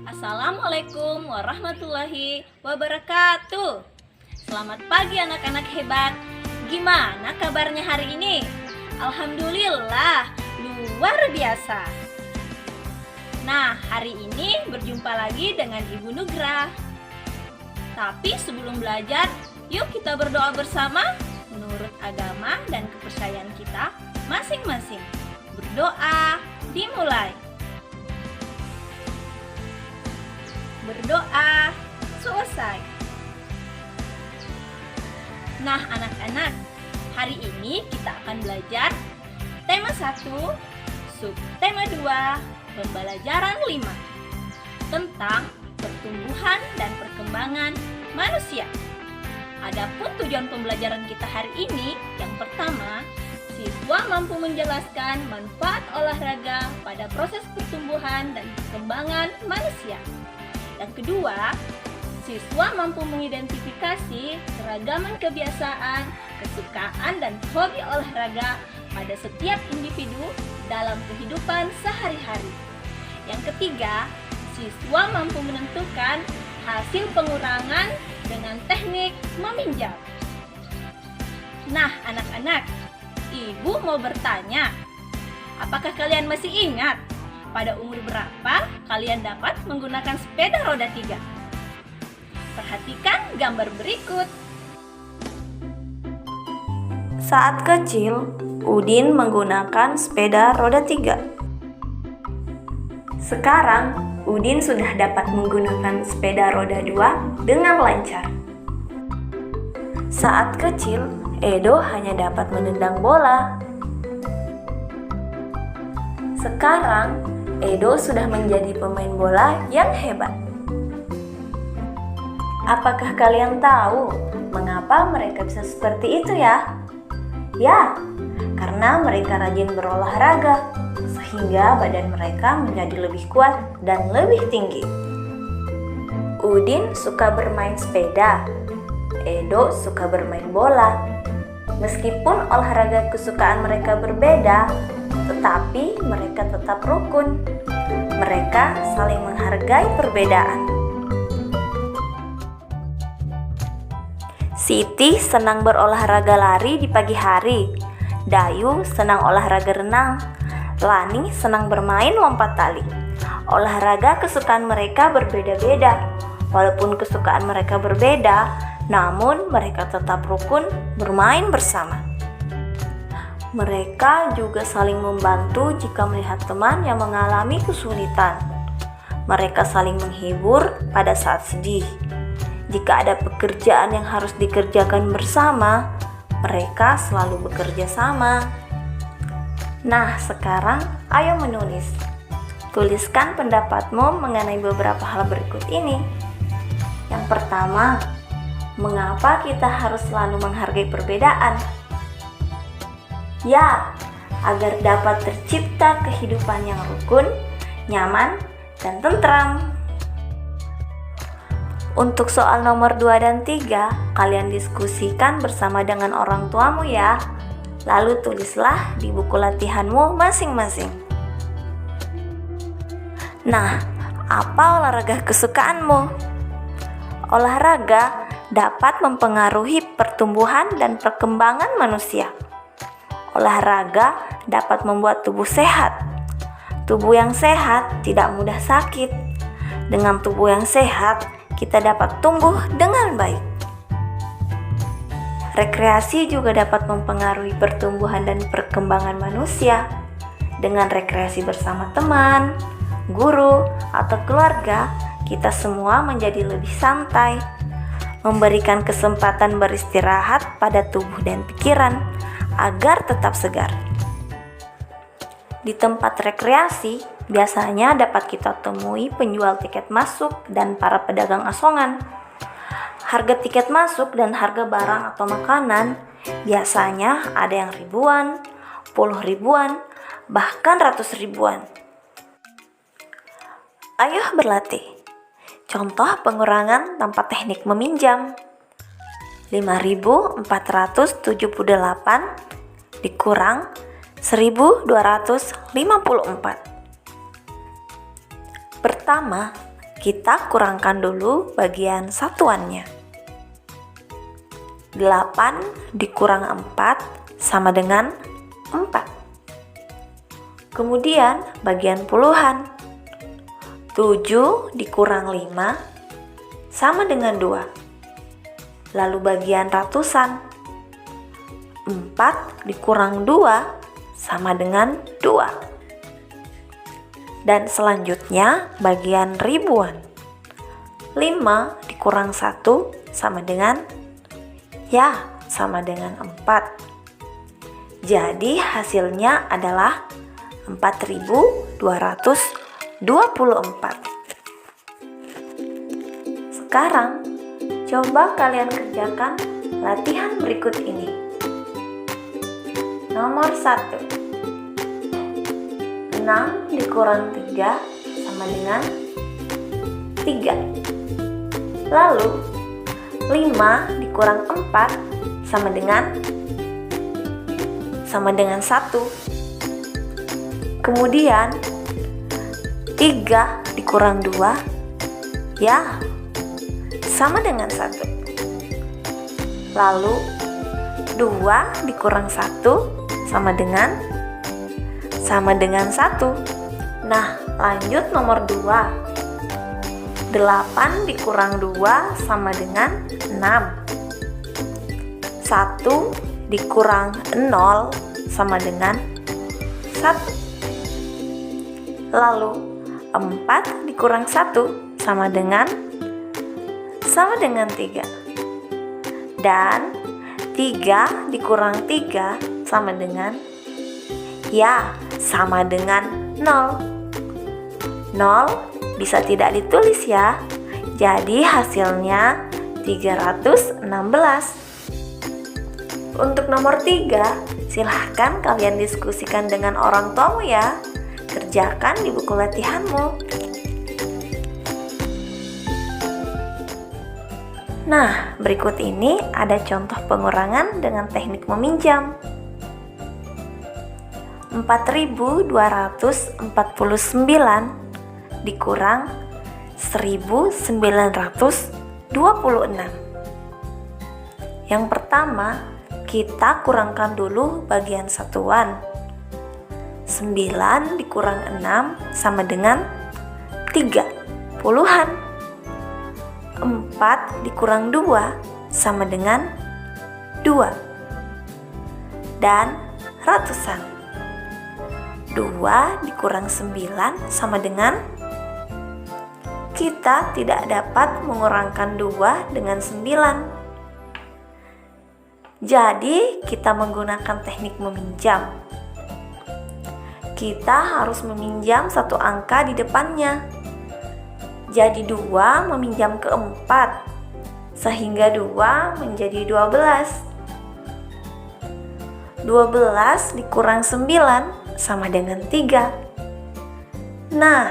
Assalamualaikum warahmatullahi wabarakatuh. Selamat pagi anak-anak hebat. Gimana kabarnya hari ini? Alhamdulillah, luar biasa. Nah, hari ini berjumpa lagi dengan Ibu Nugrah. Tapi sebelum belajar, yuk kita berdoa bersama menurut agama dan kepercayaan kita masing-masing. Berdoa dimulai. Berdoa selesai. Nah, anak-anak, hari ini kita akan belajar tema 1, subtema 2, pembelajaran 5 tentang pertumbuhan dan perkembangan manusia. Adapun tujuan pembelajaran kita hari ini, yang pertama, siswa mampu menjelaskan manfaat olahraga pada proses pertumbuhan dan perkembangan manusia. Yang kedua, siswa mampu mengidentifikasi keragaman kebiasaan, kesukaan, dan hobi olahraga pada setiap individu dalam kehidupan sehari-hari. Yang ketiga, siswa mampu menentukan hasil pengurangan dengan teknik meminjam. Nah, anak-anak, Ibu mau bertanya, apakah kalian masih ingat pada umur berapa kalian dapat menggunakan sepeda roda 3? Perhatikan gambar berikut. Saat kecil, Udin menggunakan sepeda roda 3. Sekarang, Udin sudah dapat menggunakan sepeda roda 2 dengan lancar. Saat kecil, Edo hanya dapat menendang bola. Sekarang, Edo sudah menjadi pemain bola yang hebat. Apakah kalian tahu mengapa mereka bisa seperti itu ya? Ya, karena mereka rajin berolahraga, sehingga badan mereka menjadi lebih kuat dan lebih tinggi. Udin suka bermain sepeda, Edo suka bermain bola. Meskipun olahraga kesukaan mereka berbeda, tetapi mereka tetap rukun. Mereka saling menghargai perbedaan. Siti senang berolahraga lari di pagi hari. Dayu senang olahraga renang. Lani senang bermain lompat tali. Olahraga kesukaan mereka berbeda-beda. Walaupun kesukaan mereka berbeda, namun mereka tetap rukun bermain bersama. Mereka juga saling membantu jika melihat teman yang mengalami kesulitan. Mereka saling menghibur pada saat sedih. Jika ada pekerjaan yang harus dikerjakan bersama, mereka selalu bekerja sama. Nah, sekarang ayo menulis. Tuliskan pendapatmu mengenai beberapa hal berikut ini. Yang pertama, mengapa kita harus selalu menghargai perbedaan? Ya, agar dapat tercipta kehidupan yang rukun, nyaman, dan tentram. Untuk soal nomor 2 dan 3, kalian diskusikan bersama dengan orang tuamu ya. Lalu tulislah di buku latihanmu masing-masing. Nah, apa olahraga kesukaanmu? Olahraga dapat mempengaruhi pertumbuhan dan perkembangan manusia. Olahraga dapat membuat tubuh sehat. Tubuh yang sehat tidak mudah sakit. Dengan tubuh yang sehat, kita dapat tumbuh dengan baik. Rekreasi juga dapat mempengaruhi pertumbuhan dan perkembangan manusia. Dengan rekreasi bersama teman, guru, atau keluarga, kita semua menjadi lebih santai, memberikan kesempatan beristirahat pada tubuh dan pikiran agar tetap segar. Di tempat rekreasi, biasanya dapat kita temui penjual tiket masuk dan para pedagang asongan. Harga tiket masuk dan harga barang atau makanan biasanya ada yang ribuan, puluh ribuan, bahkan ratus ribuan. Ayo berlatih. Contoh pengurangan tanpa teknik meminjam. 5.478 dikurang 1.254. Pertama, kita kurangkan dulu bagian satuannya. 8 dikurang 4 sama dengan 4. Kemudian bagian puluhan. 7 dikurang 5 sama dengan 2. Lalu bagian ratusan. 4 dikurang 2 sama dengan 2. Dan selanjutnya bagian ribuan. 5 dikurang 1 sama dengan sama dengan 4. Jadi hasilnya adalah 4224. Sekarang coba kalian kerjakan latihan berikut ini. Nomor 1. 6 dikurang 3 sama dengan 3. Lalu 5 dikurang 4 sama dengan 1. Kemudian 3 dikurang 2 sama dengan 1. Lalu 2 dikurang 1 sama dengan 1. Nah, lanjut nomor 2. 8 dikurang 2 sama dengan 6. 1 dikurang 0 sama dengan 1. Lalu 4 dikurang 1 sama dengan 3. Dan 3 dikurang 3 sama dengan 0. 0 bisa tidak ditulis ya. Jadi hasilnya 316. Untuk nomor 3, silahkan kalian diskusikan dengan orang tuamu ya. Kerjakan di buku latihanmu. Nah, berikut ini ada contoh pengurangan dengan teknik meminjam. 4249 dikurang 1926. Yang pertama, kita kurangkan dulu bagian satuan. 9 dikurang 6 sama dengan 3 puluhan. 4 dikurang 2 sama dengan 2. Dan ratusan. 2 dikurang 9 sama dengan, kita tidak dapat mengurangkan 2 dengan 9. Jadi kita menggunakan teknik meminjam. Kita harus meminjam satu angka di depannya. Jadi 2 meminjam ke 4, sehingga 2 menjadi 12. 12 dikurang 9 sama dengan 3. Nah,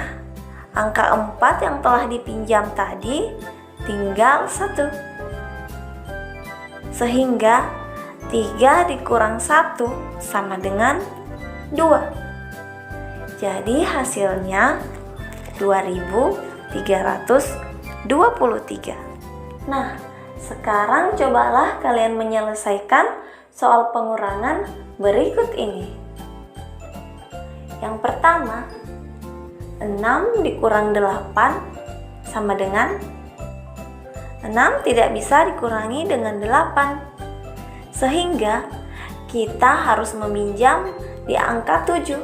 angka 4 yang telah dipinjam tadi tinggal 1. Sehingga 3 dikurang 1 sama dengan 2. Jadi hasilnya 2323. Nah, sekarang cobalah kalian menyelesaikan soal pengurangan berikut ini. Yang pertama, 6 dikurang 8 sama dengan 6 tidak bisa dikurangi dengan 8. Sehingga kita harus meminjam di angka 7.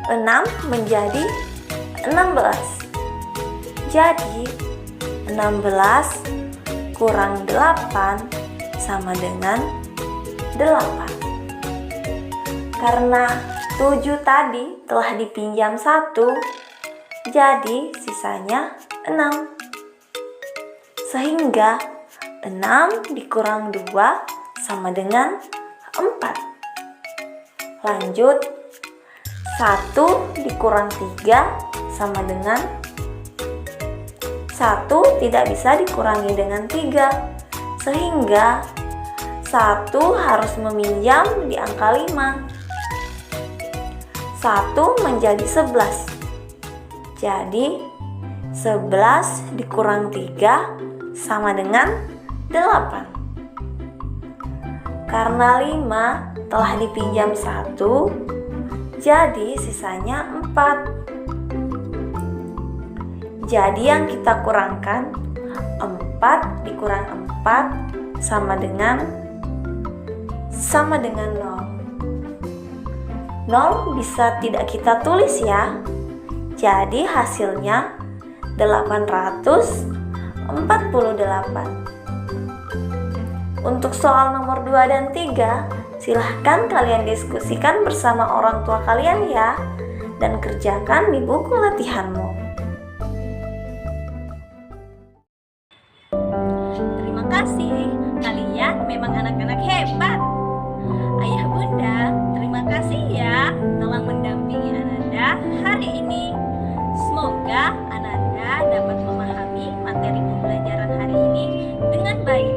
6 menjadi 16. Jadi 16 kurang 8 sama dengan 8. Karena 7 tadi telah dipinjam 1, jadi sisanya 6. Sehingga 6 dikurang 2 sama dengan 4. Lanjut, 1 dikurang 3 sama dengan 1 tidak bisa dikurangi dengan 3. Sehingga 1 harus meminjam di angka 5. 1 menjadi 11. Jadi 11 dikurang 3 sama dengan 8. Karena 5 telah dipinjam 1, jadi sisanya 4. Jadi yang kita kurangkan 4 dikurang 4 sama dengan 0. 0 bisa tidak kita tulis ya. Jadi hasilnya 848. Untuk soal nomor 2 dan 3, silahkan kalian diskusikan bersama orang tua kalian ya, dan kerjakan di buku latihanmu. Terima kasih, kalian memang anak-anak hebat. Ayah Bunda, terima kasih ya telah mendampingi Ananda hari ini. Semoga Ananda dapat memahami materi pembelajaran hari ini dengan baik.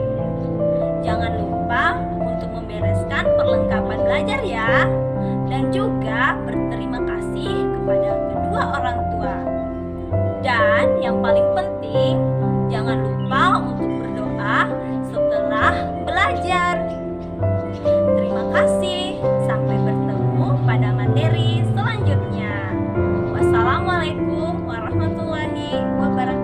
Jangan lupa untuk membereskan perlengkapan belajar ya, dan juga berterima kasih kepada kedua orang tua. Dan yang paling penting, jangan lupa untuk berdoa setelah belajar. Terima kasih, sampai bertemu pada materi selanjutnya. Wassalamualaikum warahmatullahi wabarakatuh.